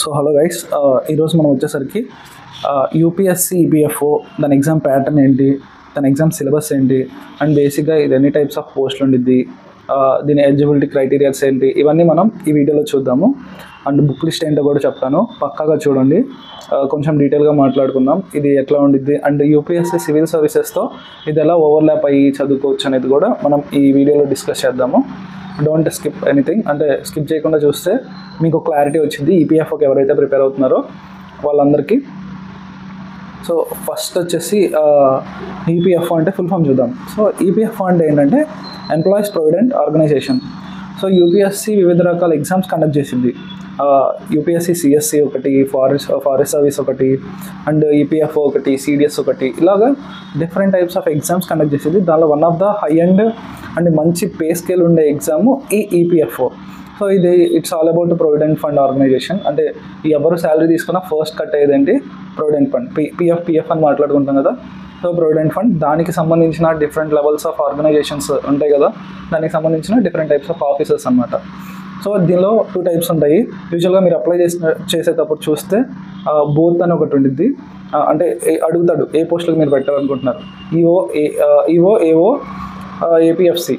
So hello guys, ఈరోజు మనం వచ్చేసరికి యూపీఎస్సీ ఈపీఎఫ్ఓ దాని ఎగ్జామ్ ప్యాటర్న్ ఏంటి, దాని ఎగ్జామ్ సిలబస్ ఏంటి, అండ్ బేసిక్గా ఇది ఎన్ని టైప్స్ ఆఫ్ పోస్టులు ఉండిద్ది, దీని ఎలిజిబిలిటీ క్రైటీరియాస్ ఏంటి, ఇవన్నీ మనం ఈ వీడియోలో చూద్దాము. అండ్ బుక్ లిస్ట్ ఏంటో కూడా చెప్తాను, పక్కాగా చూడండి. కొంచెం డీటెయిల్గా మాట్లాడుకుందాం ఇది ఎట్లా ఉండిద్ది, అండ్ యూపీఎస్సీ సివిల్ సర్వీసెస్తో ఇది ఎలా ఓవర్లాప్ అయ్యి చదువుకోవచ్చు అనేది కూడా మనం ఈ వీడియోలో డిస్కస్ చేద్దాము. డోంట్ స్కిప్ ఎనీథింగ్, అంటే స్కిప్ చేయకుండా చూస్తే మీకు క్లారిటీ వచ్చింది ఈపీఎఫ్ఓకి ఎవరైతే ప్రిపేర్ అవుతున్నారో వాళ్ళందరికీ. సో ఫస్ట్ వచ్చేసి ఈపీఎఫ్ఓ అంటే ఫుల్ ఫామ్ చూద్దాం. సో ఈపీఎఫ్ఓ అంటే ఏంటంటే employees provident organisation. So UPSC వివిధ రకాల ఎగ్జామ్స్ కండక్ట్ చేసింది. యూపీఎస్సీ సిఎస్సి ఒకటి, ఫారెస్ట్ సర్వీస్ ఒకటి, అండ్ ఈపీఎఫ్ఓ ఒకటి, సిడిఎస్ ఒకటి, ఇలాగా different types of exams conduct చేసింది. దానిలో one of the high and మంచి పే స్కేల్ ఉండే ఎగ్జాము ఈ ఈపీఎఫ్ఓ. సో ఇది it's all about provident fund organisation. అంటే ఎవరు శాలరీ తీసుకున్నా first cut అయ్యేదేంటి provident fund, PF అని మాట్లాడుకుంటాం కదా. సో ప్రొవిడెంట్ ఫండ్, దానికి సంబంధించిన డిఫరెంట్ లెవెల్స్ ఆఫ్ ఆర్గనైజేషన్స్ ఉంటాయి కదా, దానికి సంబంధించిన డిఫరెంట్ టైప్స్ ఆఫ్ ఆఫీసర్స్ అనమాట. సో దీనిలో 2 టైప్స్ ఉంటాయి. యూజువల్గా మీరు అప్లై చేసేటప్పుడు చూస్తే బోత్ అని ఒకటి ఉండిద్ది. అంటే అడుగుతాడు ఏ పోస్టులకు మీరు పెట్టాలనుకుంటున్నారు, ఈఓ ఏఓ ఏపీఎఫ్సి.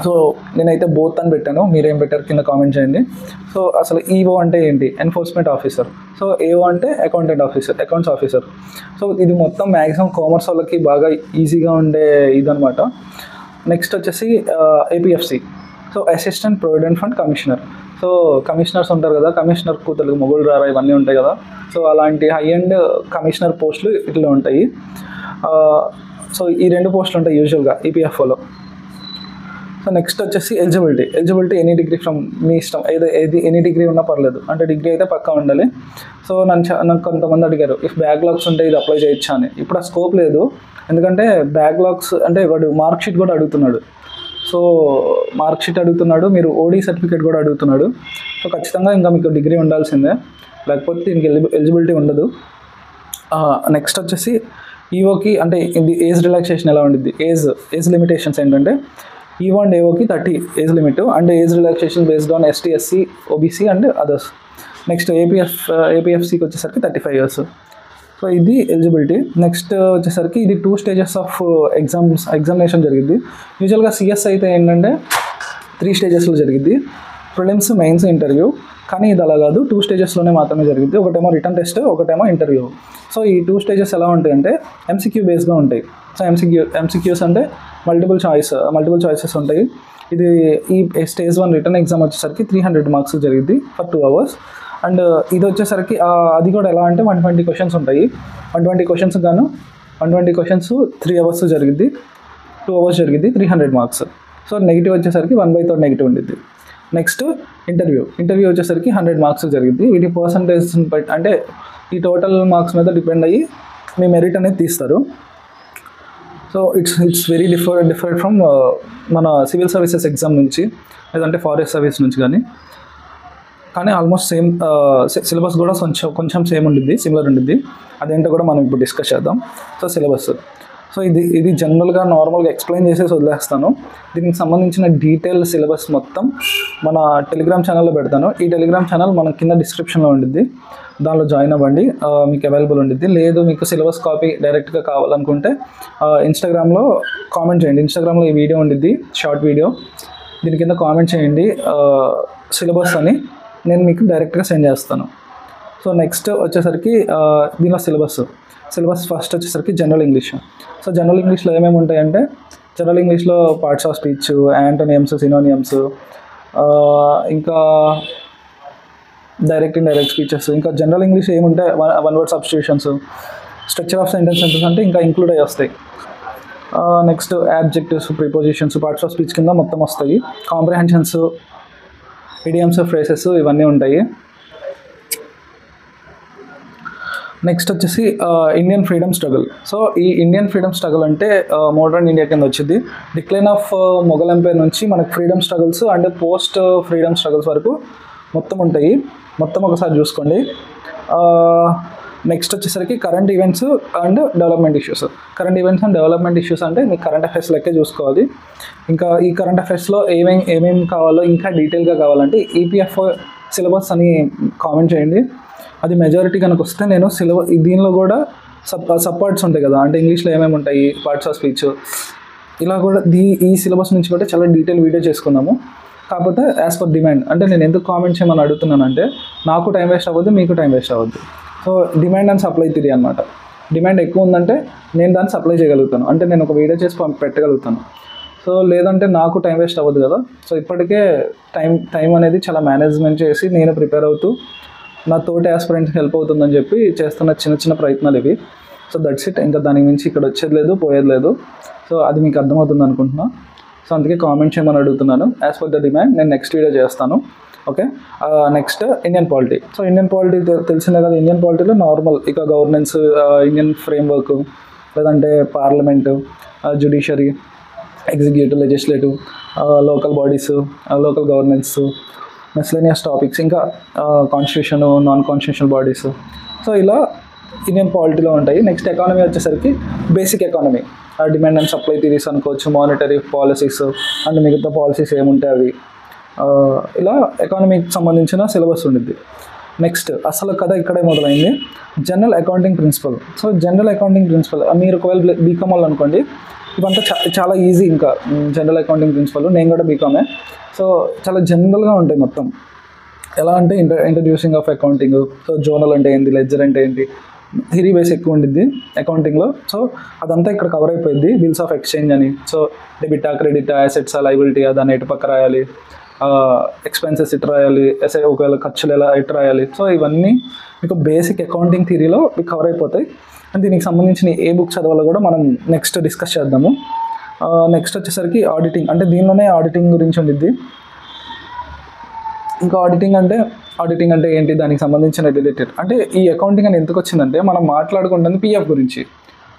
సో నేనైతే బోత్ అని పెట్టాను, మీరేం పెట్టారు కింద కామెంట్ చేయండి. సో అసలు ఈఓ అంటే ఏంటి, ఎన్ఫోర్స్మెంట్ ఆఫీసర్. సో ఏఓ అంటే అకౌంట్స్ ఆఫీసర్. సో ఇది మొత్తం మ్యాక్సిమం కామర్స్ వాళ్ళకి బాగా ఈజీగా ఉండే ఇదనమాట. నెక్స్ట్ వచ్చేసి APFC. So assistant provident fund commissioner. So commissioners ఉంటారు కదా, కమిషనర్ కూతురు మొగుళ్ళు రారా ఇవన్నీ ఉంటాయి కదా. సో అలాంటి హై అండ్ కమిషనర్ పోస్టులు ఇట్లా ఉంటాయి. సో ఈ 2 పోస్టులు ఉంటాయి యూజువల్గా ఈపీఎఫ్ఓలో. సో నెక్స్ట్ వచ్చేసి ఎలిజిబిలిటీ ఎనీ డిగ్రీ ఫ్రమ్ మీ ఇష్టం, ఏది ఎనీ డిగ్రీ ఉన్నా పర్లేదు, అంటే డిగ్రీ అయితే పక్కా ఉండాలి. సో నాకు కొంతమంది అడిగారు ఇఫ్ బ్యాక్లాగ్స్ ఉంటే ఇది అప్లై చేయొచ్చా అని. ఇప్పుడు ఆ స్కోప్ లేదు, ఎందుకంటే బ్యాక్లాగ్స్ అంటే వాడు మార్క్ షీట్ కూడా అడుగుతున్నాడు. సో మార్క్ షీట్ అడుగుతున్నాడు, మీరు ఓడీ సర్టిఫికేట్ కూడా అడుగుతున్నాడు. సో ఖచ్చితంగా ఇంకా మీకు డిగ్రీ ఉండాల్సిందే, లేకపోతే దీనికి ఎలిజిబిలిటీ ఉండదు. నెక్స్ట్ వచ్చేసి ఈఓకి అంటే ఇది ఏజ్ రిలాక్సేషన్ ఎలా ఉండిద్ది, ఏజ్ లిమిటేషన్స్ ఏంటంటే ఈఓ అండ్ ఏఓకి 30 age limit, and age relaxation based on ST, SC, OBC and others. Next ఏపీఎఫ్సీకి వచ్చేసరికి 35 years. సో ఇది ఎలిజిబిలిటీ. నెక్స్ట్ వచ్చేసరికి ఇది 2 stages ఆఫ్ ఎగ్జామినేషన్ జరిగింది. యూజువల్గా సిఎస్ అయితే ఏంటంటే 3 stagesలో జరిగింది, ప్రిలిమ్స్, మెయిన్స్, ఇంటర్వ్యూ. కానీ ఇది అలా కాదు, 2 stagesలోనే మాత్రమే జరిగింది. ఒకటేమో రిటర్న్ టెస్ట్, ఒకటేమో ఇంటర్వ్యూ. సో ఈ 2 stages ఎలా ఉంటాయంటే ఎంసీక్యూ బేస్గా ఉంటాయి. సో ఎంసీక్యూస్ అంటే మల్టిపుల్ చాయిసెస్ ఉంటాయి. ఇది ఈ స్టేజ్ 1 రిటర్న్ ఎగ్జామ్ వచ్చేసరికి 300 marks జరిగింది ఫర్ 2 hours. అండ్ ఇది వచ్చేసరికి అది కూడా ఎలా అంటే 120 questions ఉంటాయి. 120 questions గాను 120 questions 3 hours జరిగింది, 2 hours జరిగింది, 300 marks. సో నెగిటివ్ వచ్చేసరికి 1/3 నెగిటివ్ ఉండిద్ది. నెక్స్ట్ ఇంటర్వ్యూ వచ్చేసరికి 100 marks జరిగింది. వీటి పర్సంటేజ్ బట్టి అంటే ఈ టోటల్ మార్క్స్ మీద డిపెండ్ అయ్యి మీ మెరిట్ అనేది తీస్తారు. So it's very different from మన సివిల్ సర్వీసెస్ ఎగ్జామ్ నుంచి, లేదంటే ఫారెస్ట్ సర్వీస్ నుంచి కానీ ఆల్మోస్ట్ సేమ్. సిలబస్ కూడా కొంచెం సేమ్ ఉండిద్ది, సిమిలర్ ఉండిద్ది. అదేంటో కూడా మనం ఇప్పుడు డిస్కస్ చేద్దాం. సో సిలబస్, సో ఇది జనరల్గా నార్మల్గా ఎక్స్ప్లెయిన్ చేసేసి వదిలేస్తాను. దీనికి సంబంధించిన డీటెయిల్ సిలబస్ మొత్తం మన టెలిగ్రామ్ ఛానల్లో పెడతాను. ఈ టెలిగ్రామ్ ఛానల్ మన కింద డిస్క్రిప్షన్లో ఉండిద్ది, దానిలో జాయిన్ అవ్వండి, మీకు అవైలబుల్ ఉండిద్ది. లేదు మీకు సిలబస్ కాపీ డైరెక్ట్గా కావాలనుకుంటే ఇన్స్టాగ్రామ్లో కామెంట్ చేయండి. ఇన్స్టాగ్రామ్లో ఈ వీడియో ఉండిద్ది, షార్ట్ వీడియో, దీని కింద కామెంట్ చేయండి సిలబస్ అని, నేను మీకు డైరెక్ట్గా సెండ్ చేస్తాను. సో నెక్స్ట్ వచ్చేసరికి దీనిలో సిలబస్ ఫస్ట్ వచ్చేసరికి జనరల్ ఇంగ్లీష్. సో జనరల్ ఇంగ్లీష్లో ఏమేమి ఉంటాయంటే జనరల్ ఇంగ్లీష్లో parts of speech, antonyms, synonyms, ఇంకా డైరెక్ట్ ఇండైరెక్ట్ స్పీచెస్. ఇంకా జనరల్ ఇంగ్లీష్ ఏముంటాయి, one word substitutions, structure of sentences అంటే ఇంకా ఇంక్లూడ్ అయ్యి వస్తాయి. Next adjectives, prepositions parts of speech కింద మొత్తం వస్తాయి. కాంప్రిహెన్షన్స్, ఇడియమ్స్, ఫ్రేసెస్ ఇవన్నీ ఉంటాయి. నెక్స్ట్ వచ్చేసి ఇండియన్ ఫ్రీడమ్ స్ట్రగుల్. సో ఈ ఇండియన్ ఫ్రీడమ్ స్ట్రగుల్ అంటే మోడర్న్ ఇండియా కింద వచ్చింది. డిక్లైన్ ఆఫ్ మొఘల్ ఎంపైర్ నుంచి మనకు freedom struggles and post freedom struggles వరకు మొత్తం ఉంటాయి. మొత్తం ఒకసారి చూసుకోండి. నెక్స్ట్ వచ్చేసరికి current events and development issues అంటే మీకు కరెంట్ అఫైర్స్ లెక్కే చూసుకోవాలి. ఇంకా ఈ కరెంట్ అఫైర్స్లో ఏమేమి కావాలో ఇంకా డీటెయిల్గా కావాలంటే ఈపీఎఫ్ఓ సిలబస్ అని కామెంట్ చేయండి. అది మెజారిటీ కనుక వస్తే నేను దీనిలో కూడా సబ్ పార్ట్స్ ఉంటాయి కదా, అంటే ఇంగ్లీష్లో ఏమేమి ఉంటాయి, పార్ట్స్ ఆఫ్ స్పీచ్, ఇలా కూడా ఈ సిలబస్ నుంచి కూడా చాలా డీటెయిల్ వీడియో చేసుకున్నాము. కాకపోతే యాజ్ పర్ డిమాండ్, అంటే నేను ఎందుకు కామెంట్ చేయమని అడుగుతున్నానంటే నాకు టైం వేస్ట్ అవ్వద్దు, మీకు టైం వేస్ట్ అవ్వద్దు. So demand and supply theory అనమాట. డిమాండ్ ఎక్కువ ఉందంటే నేను దాన్ని సప్లై చేయగలుగుతాను, అంటే నేను ఒక వీడియో చేసి పెట్టగలుగుతాను. సో లేదంటే నాకు టైం వేస్ట్ అవ్వదు కదా. సో ఇప్పటికే టైం అనేది చాలా మేనేజ్మెంట్ చేసి నేను ప్రిపేర్ అవుతూ నా తోటి ఆస్పిరెంట్స్కి హెల్ప్ అవుతుందని చెప్పి చేస్తున్న చిన్న చిన్న ప్రయత్నాలు ఇవి. So that's it. ఇంకా దాని మించి ఇక్కడ వచ్చేది లేదు, పోయేది లేదు. సో అది మీకు అర్థమవుతుంది అనుకుంటున్నా. సో అందుకే కామెంట్ చేయమని అడుగుతున్నాను. యాజ్ పర్ ద డిమాండ్ నేను నెక్స్ట్ వీడియో చేస్తాను. Okay. Next Indian polity. So Indian polity తెలిసిందే కదా. ఇండియన్ పాలిటీలో నార్మల్ ఇక గవర్నెన్స్, ఇండియన్ ఫ్రేమ్వర్క్, లేదంటే parliament, judiciary, executive, legislative, local bodies, local governance, miscellaneous topics, ఇంకా constitution, non constitutional bodies. So ఇలా Indian పాలిటీలో ఉంటాయి. నెక్స్ట్ ఎకానమీ వచ్చేసరికి basic economy, demand and supply theories అనుకోవచ్చు, మానిటరీ పాలసీస్ అండ్ మిగతా policies ఏముంటాయి అవి. ఇలా ఎకానమీకి సంబంధించిన సిలబస్ ఉండిద్ది. నెక్స్ట్ అసలు కథ ఇక్కడే మొదలైంది, general accounting principle. So general accounting principle మీరు ఒకవేళ బీకామ్ వాళ్ళు అనుకోండి, ఇవంతా చాలా ఈజీ. ఇంకా జనరల్ అకౌంటింగ్ ప్రిన్సిపల్, నేను కూడా బీకామే. సో చాలా జనరల్గా ఉంటాయి మొత్తం. ఎలా అంటే introducing of accounting, so zonal అంటే ఏంటి, లెడ్జర్ అంటే ఏంటి, థియరీ బేస్ ఎక్కువ ఉండిద్ది అకౌంటింగ్లో. సో అదంతా ఇక్కడ కవర్ అయిపోయింది. బిల్స్ ఆఫ్ ఎక్స్చేంజ్ అని, సో డెబిటా, క్రెడిటా, అసెట్సా, లయబిలిటీయా, దాన్ని ఎటు పక్క రాయాలి, ఎక్స్పెన్సెస్ ఇటు రాయాలి, ఒకవేళ ఖర్చులు ఎలా ఇటు రాయాలి. సో ఇవన్నీ మీకు బేసిక్ అకౌంటింగ్ థియరీలో మీకు కవర్ అయిపోతాయి. అండ్ దీనికి సంబంధించిన ఏ బుక్ చదవాలో కూడా మనం నెక్స్ట్ డిస్కస్ చేద్దాము. నెక్స్ట్ వచ్చేసరికి ఆడిటింగ్, అంటే దీనిలోనే ఆడిటింగ్ గురించి ఉండిద్ది. ఇంకా ఆడిటింగ్ అంటే ఏంటి, దానికి సంబంధించిన రిలేటెడ్, అంటే ఈ అకౌంటింగ్ అని ఎందుకు వచ్చిందంటే మనం మాట్లాడుకుంటుంది పిఎఫ్ గురించి.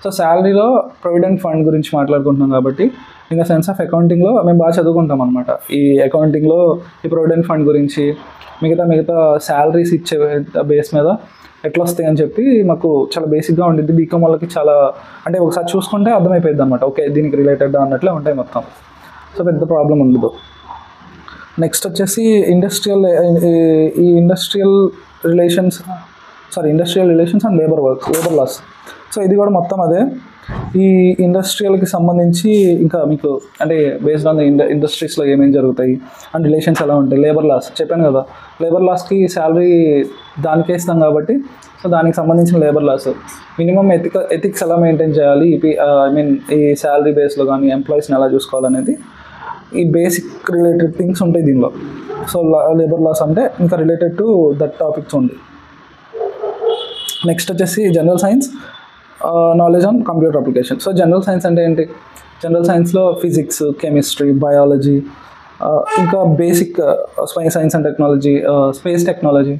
సో శాలరీలో ప్రొవిడెంట్ ఫండ్ గురించి మాట్లాడుకుంటున్నాం కాబట్టి ఇంకా సెన్స్ ఆఫ్ అకౌంటింగ్లో మేము బాగా చదువుకుంటాం అనమాట. ఈ అకౌంటింగ్లో ఈ ప్రొవిడెంట్ ఫండ్ గురించి, మిగతా శాలరీస్ ఇచ్చే బేస్ మీద ఎట్లా వస్తాయి అని చెప్పి మాకు చాలా బేసిక్గా ఉండిద్ది. బీకామ్ వాళ్ళకి చాలా, అంటే ఒకసారి చూసుకుంటే అర్థమైపోయింది అనమాట. ఓకే దీనికి రిలేటెడ్ అన్నట్లే ఉంటాయి మొత్తం. సో పెద్ద ప్రాబ్లం ఉండదు. నెక్స్ట్ వచ్చేసి industrial relations and labour laws. So ఇది కూడా మొత్తం అదే. ఈ ఇండస్ట్రియల్కి సంబంధించి ఇంకా మీకు అంటే బేస్డ్ ఆన్ ఇండస్ట్రీస్లో ఏమేమి జరుగుతాయి అండ్ రిలేషన్స్ ఎలా ఉంటాయి. లేబర్ లాస్ చెప్పాను కదా, లేబర్ లాస్కి శాలరీ దానికే ఇస్తాం కాబట్టి సో దానికి సంబంధించిన లేబర్ లాస్, మినిమం ఎథిక్స్ ఎలా మెయింటైన్ చేయాలి, ఈ శాలరీ బేస్లో కానీ ఎంప్లాయీస్ని ఎలా చూసుకోవాలనేది, ఈ బేసిక్ రిలేటెడ్ థింగ్స్ ఉంటాయి దీనిలో. సో లేబర్ లాస్ అంటే ఇంకా రిలేటెడ్ టు దట్ టాపిక్స్ ఉంది. నెక్స్ట్ వచ్చేసి general science, knowledge on computer application. So general science అంటే ఏంటి, జనరల్ సైన్స్లో ఫిజిక్స్, కెమిస్ట్రీ, బయాలజీ, ఇంకా basic science and technology, space technology.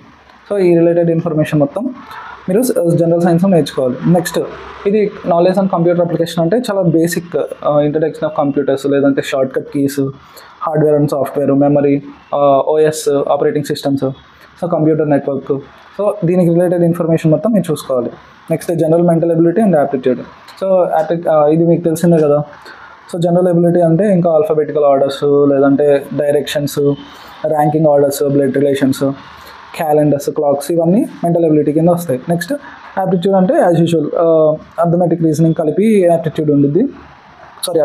So ఈ రిలేటెడ్ ఇన్ఫర్మేషన్ మొత్తం మీరు జనరల్ సైన్స్లో నేర్చుకోవాలి. నెక్స్ట్ ఇది నాలెడ్జ్ ఆన్ కంప్యూటర్ అప్లికేషన్ అంటే చాలా బేసిక్ ఇంట్రడక్షన్ ఆఫ్ కంప్యూటర్స్, లేదంటే shortcut keys, hardware and software, memory, OS, operating systems, so computer network. So దీనికి రిలేటెడ్ ఇన్ఫర్మేషన్ మొత్తం మీరు చూసుకోవాలి. Next general mental ability and aptitude. So ఇది మీకు తెలిసిందే కదా. సో జనరల్ ఎబిలిటీ అంటే ఇంకా ఆల్ఫాబెటికల్ ఆర్డర్స్, లేదంటే directions, ranking orders, blood relations, calendars, clocks, ఇవన్నీ మెంటల్ ఎబిలిటీ కింద వస్తాయి. నెక్స్ట్ యాప్టిట్యూడ్ అంటే యాజ్ యూజువల్ అర్థమెటిక్ రీజనింగ్ కలిపి యాప్టిట్యూడ్ ఉండిద్ది,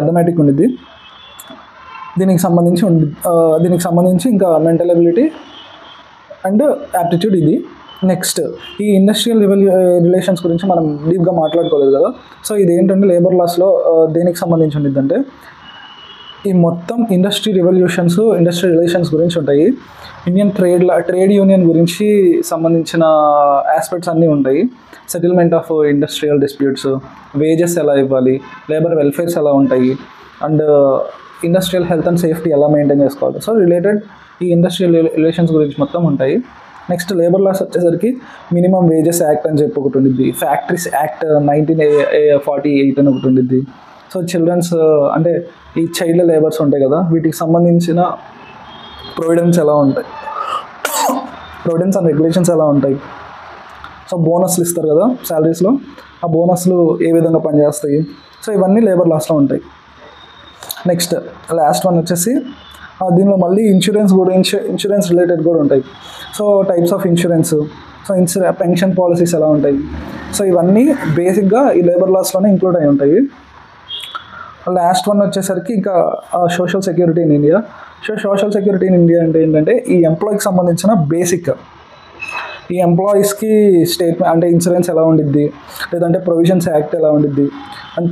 అర్థమెటిక్ ఉండిద్ది. దీనికి సంబంధించి ఇంకా మెంటల్ ఎబిలిటీ అండ్ యాప్టిట్యూడ్ ఇది. నెక్స్ట్ ఈ ఇండస్ట్రియల్ రిలేషన్స్ గురించి మనం డీప్గా మాట్లాడుకోలేదు కదా. సో ఇది ఏంటంటే లేబర్ లాస్లో దేనికి సంబంధించి ఉండిద్దంటే ఈ మొత్తం ఇండస్ట్రీ రిలేషన్స్ గురించి ఉంటాయి. ఇండియన్ ట్రేడ్ యూనియన్ గురించి సంబంధించిన ఆస్పెక్ట్స్ అన్నీ ఉంటాయి. Settlement of industrial disputes, wages ఎలా ఇవ్వాలి, లేబర్ వెల్ఫేర్స్ ఎలా ఉంటాయి, and industrial health and safety ఎలా మెయింటైన్ చేసుకోవాలి. సో రిలేటెడ్ ఈ ఇండస్ట్రియల్ రిలేషన్స్ గురించి మొత్తం ఉంటాయి. నెక్స్ట్ లేబర్ లాస్ వచ్చేసరికి మినిమం వేజెస్ యాక్ట్ అని చెప్పి ఒకటి ఉండిద్ది, ఫ్యాక్టరీస్ యాక్ట్ 1948 అని ఒకటి ఉండిద్ది. సో చిల్డ్రన్స్ అంటే ఈ చైల్డ్ లేబర్స్ ఉంటాయి కదా, వీటికి సంబంధించిన ప్రొవిడెన్స్ ఎలా ఉంటాయి, ప్రొవిడెన్స్ అండ్ రెగ్యులేషన్స్ ఎలా ఉంటాయి. సో బోనస్లు ఇస్తారు కదా శాలరీస్లో, ఆ బోనస్లు ఏ విధంగా పనిచేస్తాయి. సో ఇవన్నీ లేబర్ లాస్లో ఉంటాయి. నెక్స్ట్ లాస్ట్ వన్ వచ్చేసి దీనిలో మళ్ళీ ఇన్సూరెన్స్ కూడా ఇన్సూరెన్స్ రిలేటెడ్ కూడా ఉంటాయి. So types of insurance, so pension policies ఎలా ఉంటాయి, సో ఇవన్నీ బేసిక్గా ఈ లేబర్ లాస్లోనే ఇంక్లూడ్ అయి ఉంటాయి. లాస్ట్ వన్ వచ్చేసరికి ఇంకా social security in India. So social security in India అంటే ఏంటంటే ఈ ఎంప్లాయీకి సంబంధించిన బేసిక్, ఈ ఎంప్లాయీస్కి స్టేట్మెంట్ అంటే ఇన్సూరెన్స్ ఎలా ఉండిద్ది, లేదంటే ప్రొవిజన్స్ యాక్ట్ ఎలా ఉండిద్ది, అండ్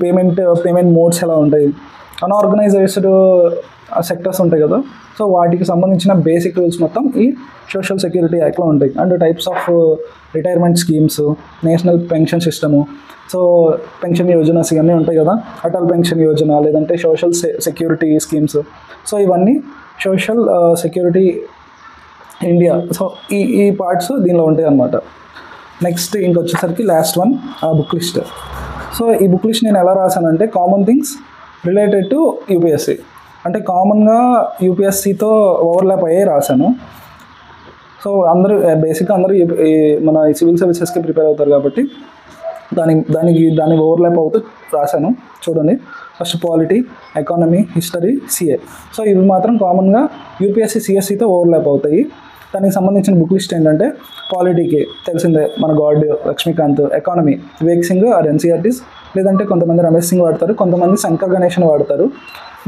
పేమెంట్ మోడ్స్ ఎలా ఉంటాయి, అన్ఆర్గనైజ్డ్ సెక్టర్స్ ఉంటాయి కదా, సో వాటికి సంబంధించిన బేసిక్ రూల్స్ మొత్తం ఈ సోషల్ సెక్యూరిటీ యాక్ట్లో ఉంటాయి. And types of retirement schemes, national pension system, so pension యోజనాస్ ఇవన్నీ ఉంటాయి కదా, అటల్ పెన్షన్ యోజన, లేదంటే సోషల్ సెక్యూరిటీ స్కీమ్స్, సో ఇవన్నీ సోషల్ సెక్యూరిటీ ఇండియా. సో ఈ పార్ట్స్ దీనిలో ఉంటాయి అన్నమాట. నెక్స్ట్ ఇంకొచ్చేసరికి last one book list. So ఈ బుక్ లిస్ట్ నేను ఎలా రాశానంటే common things related to UPSC, అంటే కామన్గా యూపీఎస్సీతో ఓవర్లాప్ అయ్యే రాశాను. సో అందరూ బేసిక్గా అందరూ మన సివిల్ సర్వీసెస్కి ప్రిపేర్ అవుతారు కాబట్టి దాని ఓవర్లాప్ అవుతూ రాశాను. చూడండి, first polity, economy, history, CA. So ఇవి మాత్రం కామన్గా యూపీఎస్సీ సిఎస్సితో ఓవర్లాప్ అవుతాయి. దానికి సంబంధించిన బుక్ లిస్ట్ ఏంటంటే పాలిటీకి తెలిసిందే మన god Laxmikanth, economy Vivek Singh or NCERTs, లేదంటే కొంతమంది రమేష్ సింగ్ వాడతారు, కొంతమంది శంకర్ గణేషన్ వాడతారు.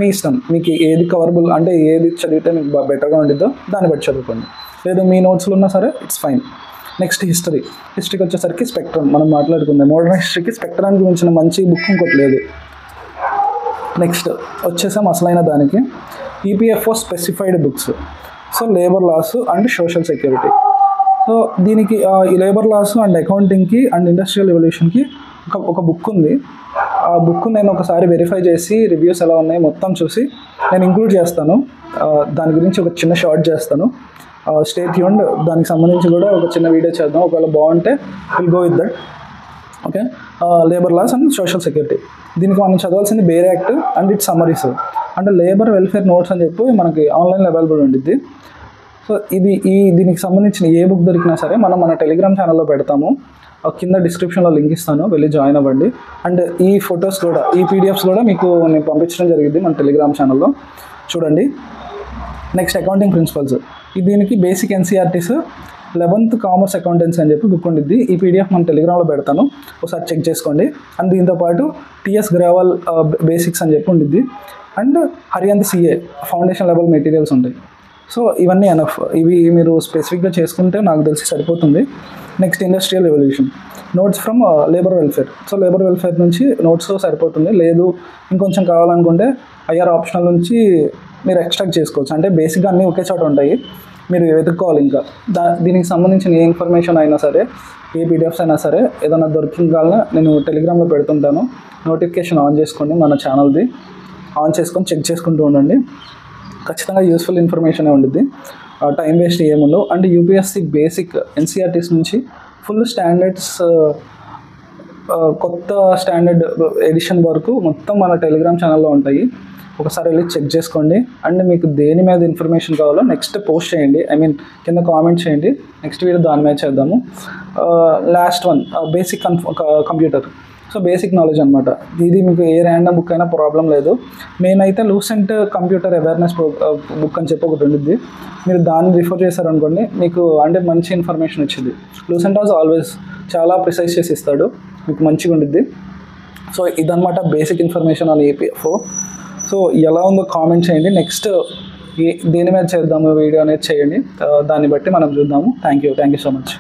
మీ ఇష్టం, మీకు ఏది కవరబుల్ అంటే ఏది చదివితే మీకు బెటర్గా ఉండిద్దో దాన్ని బట్టి చదువుకోండి, లేదు మీ నోట్స్లో ఉన్నా సరే ఇట్స్ ఫైన్. నెక్స్ట్ హిస్టరీకి వచ్చేసరికి స్పెక్ట్రమ్ మనం మాట్లాడుకుందాం. మోడర్న్ హిస్టరీకి స్పెక్ట్రమ్ గురించిన మంచి బుక్ ఇంకోటి లేదు. నెక్స్ట్ వచ్చేసాం అసలైన దానికి, EPFO specified books. So labour laws and social security. So దీనికి ఈ లేబర్ లాస్ అండ్ అకౌంటింగ్కి అండ్ ఇండస్ట్రియల్ రెవల్యూషన్కి ఒక బుక్ ఉంది. ఆ బుక్ నేను ఒకసారి వెరిఫై చేసి రివ్యూస్ ఎలా ఉన్నాయి మొత్తం చూసి నేను ఇంక్లూడ్ చేస్తాను. దాని గురించి ఒక చిన్న షార్ట్ చేస్తాను. స్టే ట్యూన్డ్, దానికి సంబంధించి కూడా ఒక చిన్న వీడియో చేద్దాం. ఒకవేళ బాగుంటే will go with that. Okay, labour laws and social security. దీనికి మనం చదవాల్సింది bare act and its summaries, అంటే లేబర్ వెల్ఫేర్ నోట్స్ అని చెప్పి మనకి ఆన్లైన్లో అవైలబుల్ ఉంటుంది. సో దీనికి సంబంధించిన ఏ బుక్ దొరికినా సరే మనం మన టెలిగ్రామ్ ఛానల్లో పెడతాము. కింద డిస్క్రిప్షన్లో లింక్ ఇస్తాను, వెళ్ళి జాయిన్ అవ్వండి. అండ్ ఈ ఫొటోస్ కూడా, ఈ పీడిఎఫ్స్ కూడా మీకు నేను పంపించడం జరిగింది మన టెలిగ్రామ్ ఛానల్లో, చూడండి. Next accounting principles. దీనికి basic NCERTs 11th commerce accountancy అని చెప్పి బుక్ ఉండిద్ది. ఈ పీడిఎఫ్ మన టెలిగ్రామ్లో పెడతాను, ఒకసారి చెక్ చేసుకోండి. అండ్ దీంతోపాటు టీఎస్ గ్రావల్ బేసిక్స్ అని చెప్పి ఉండిద్ది. And హరియాంత్ CA foundation level materials ఉంటాయి. సో ఇవన్నీ ఎనఫ్, ఇవి మీరు స్పెసిఫిక్గా చేసుకుంటే నాకు తెలిసి సరిపోతుంది. Next industrial revolution, notes from labour welfare. So labour welfare నుంచి నోట్స్ సరిపోతుంది, లేదు ఇంకొంచెం కావాలనుకుంటే ఐఆర్ ఆప్షనల్ నుంచి మీరు ఎక్స్ట్రాక్ట్ చేసుకోవచ్చు. అంటే బేసిక్గా అన్నీ ఒకే చోట ఉంటాయి, మీరు వెతుక్కోవాలి. ఇంకా దీనికి సంబంధించిన ఏ ఇన్ఫర్మేషన్ అయినా సరే, ఏ పీడిఎఫ్స్ అయినా సరే, ఏదైనా దొరికిన నేను టెలిగ్రామ్లో పెడుతుంటాను. నోటిఫికేషన్ ఆన్ చేసుకోండి, మన ఛానల్ది ఆన్ చేసుకొని చెక్ చేసుకుంటూ ఉండండి. ఖచ్చితంగా యూస్ఫుల్ ఇన్ఫర్మేషనే ఉంటుంది, టైం వేస్ట్ ఏముండవు. అండ్ యూపీఎస్సీ బేసిక్ ఎన్సీఆర్టీస్ నుంచి ఫుల్ స్టాండర్డ్స్, కొత్త స్టాండర్డ్ ఎడిషన్ వరకు మొత్తం మన టెలిగ్రామ్ ఛానల్లో ఉంటాయి. ఒకసారి వెళ్ళి చెక్ చేసుకోండి. అండ్ మీకు దేని మీద ఇన్ఫర్మేషన్ కావాలో నెక్స్ట్ పోస్ట్ చేయండి, కింద కామెంట్ చేయండి, నెక్స్ట్ వీడియో దాని మీద చేద్దాము. Last one basic computer. So basic knowledge అనమాట. ఇది మీకు ఏ ర్యాండమ్ బుక్ అయినా ప్రాబ్లం లేదు. నేనైతే లూసెంట్ కంప్యూటర్ అవేర్నెస్ బుక్ అని చెప్పి ఒకటి ఉంటుంది, మీరు దాన్ని రిఫర్ చేశారనుకోండి మీకు అంటే మంచి ఇన్ఫర్మేషన్ వచ్చింది. లూసెంట్ వాజ్ ఆల్వేస్ చాలా ప్రిసైజ్ చేసి ఇస్తాడు, మీకు మంచిగా ఉండిద్ది. సో ఇదనమాట basic information on EPFO. So ఎలా ఉందో కామెంట్ చేయండి. నెక్స్ట్ దేని మీద చేద్దాము వీడియో అనేది చేయండి, దాన్ని బట్టి మనం చూద్దాము. Thank you so much.